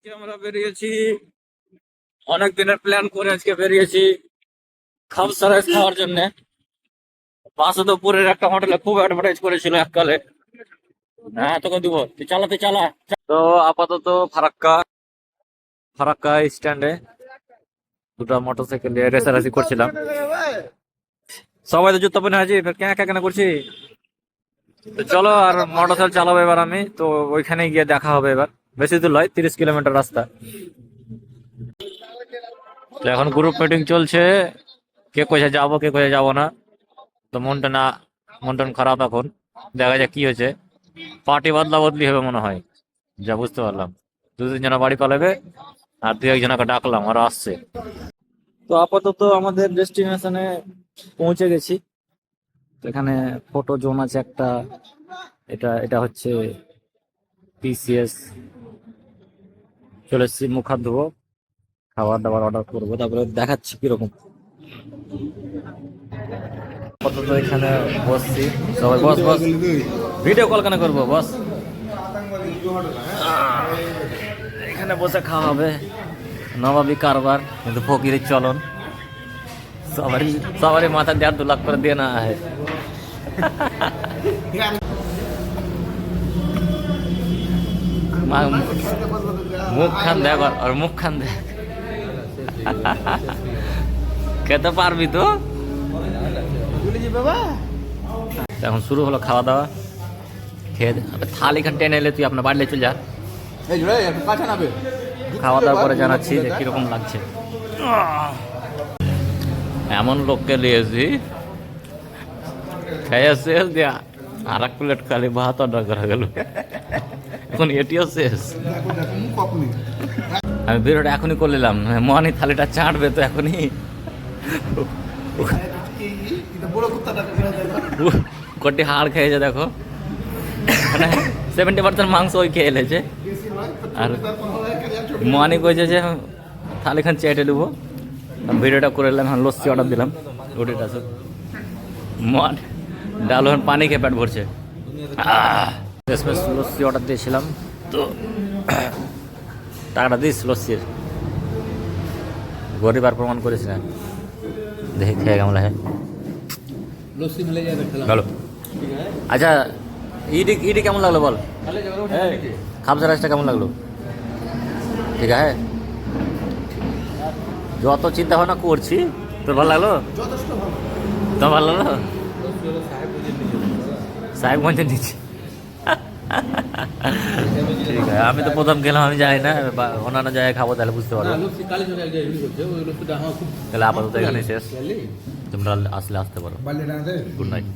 আজকে আমরা বেরিয়েছি, অনেক দিনের প্ল্যান করে আজকে বেরিয়েছি খাবসা রাইস খাওয়ার জন্য। বাসুদেবপুরের একটা হোটেলে খুব অ্যাডভার্টাইজ করেছিল এককালে। হ্যাঁ, তোকে দিব, তুই চালাতে চালা। তো আপাতত ফারাক্কা ফারাক্কা স্ট্যান্ডে দুটো মোটরসাইকেল নিয়ে রেসারেসি করছিলাম। সবাই তো জুতো পরে আছে, কেন করছি। তো চলো, আর মোটরসাইকেল চালাবো এবার আমি তো। ওইখানে গিয়ে দেখা হবে এবার। বেশি দূর নয়, 30 কিলোমিটার রাস্তা। তো এখন গ্রুপ মিটিং চলছে, কে কোথায় যাবো কে কোথায় যাবো না। তো মন টন খারাপ এখন। দেখা যাক কি হয়েছে। পার্টি বদলা বদলি হবে মনে হয়, যা বুঝতে পারলাম। দু তিনজনা বাড়ি পালাবে, আর দু একজনকে ডাকলাম, ওরা আসছে। তো আপাতত আমাদের ডেস্টিনেশনে পৌঁছে গেছি। তো এখানে ফটো জোন আছে একটা। এটা এটা হচ্ছে পিসিএস। চলে এসেছি, মুখ হাত ধোবো, খাবার দাবার অর্ডার করবো, তারপরে দেখাচ্ছি কিরকম। আপাতত এখানে বসছি, সবাই বস বস। ভিডিও কল কেন করবো, বস। এখানে বসে খাওয়া হবে, নবাবী কারবার কিন্তু ফকিরের চলন। সবারই মাথা 1.5-2 লাখ করে দিয়ে না হয়। মুখ খান দেখ, আর মুখ খান দেখ। খেতে পারবি তো। এখন শুরু হলো খাওয়া দাওয়া। খেয়ে থাল এখানে টেনে এলে তুই আপনার বাড়ি চলে যা। খাওয়া দাওয়া করে জানাচ্ছি যে কিরকম লাগছে। এমন লোককে নিয়েছি, খেয়ে শেষ দেয়া, আর এক প্লেট খালি ভাত অর্ডার করা গেল। এখন এটিও শেষ। আমি ভিডিওটা এখনই করে নিলাম, মনি থালিটা চাটবে তো এখনই। কটি হাড় খেয়েছে দেখো, মানে 70% মাংস ওই খেয়ে এলেছে। আর মনি কইছে যে থালি খান চেটে নেবো। ভিডিওটা করে নিলাম, এখন লস্যি অর্ডার দিলাম। রুটিটা সব মন ডাল পানি খেয়ে পেট ভরছে। লস্যি অর্ডার দিয়েছিলাম, তো টাকাটা দিস লস্যির। গরিব আর প্রমাণ করিস না। দেখে খেয়ে কেমন লাগে ভালো। আচ্ছা, ইডি ইডি কেমন লাগলো বল। খাবসা রাইসটা কেমন লাগলো? ঠিক আছে, যত চিন্তা ভাবনা করছি তোর ভালো লাগলো? তো ভালো লাগলো। সাহেবগঞ্জের নিচে। ঠিক আছে, আমি তো প্রথম গেলাম, আমি যাই না, অন্যান্য জায়গায় খাবো, তাহলে বুঝতে পারবো। তাহলে আপাতত এখানে শেষ, তোমরা আসলে আসতে পারো। Good night.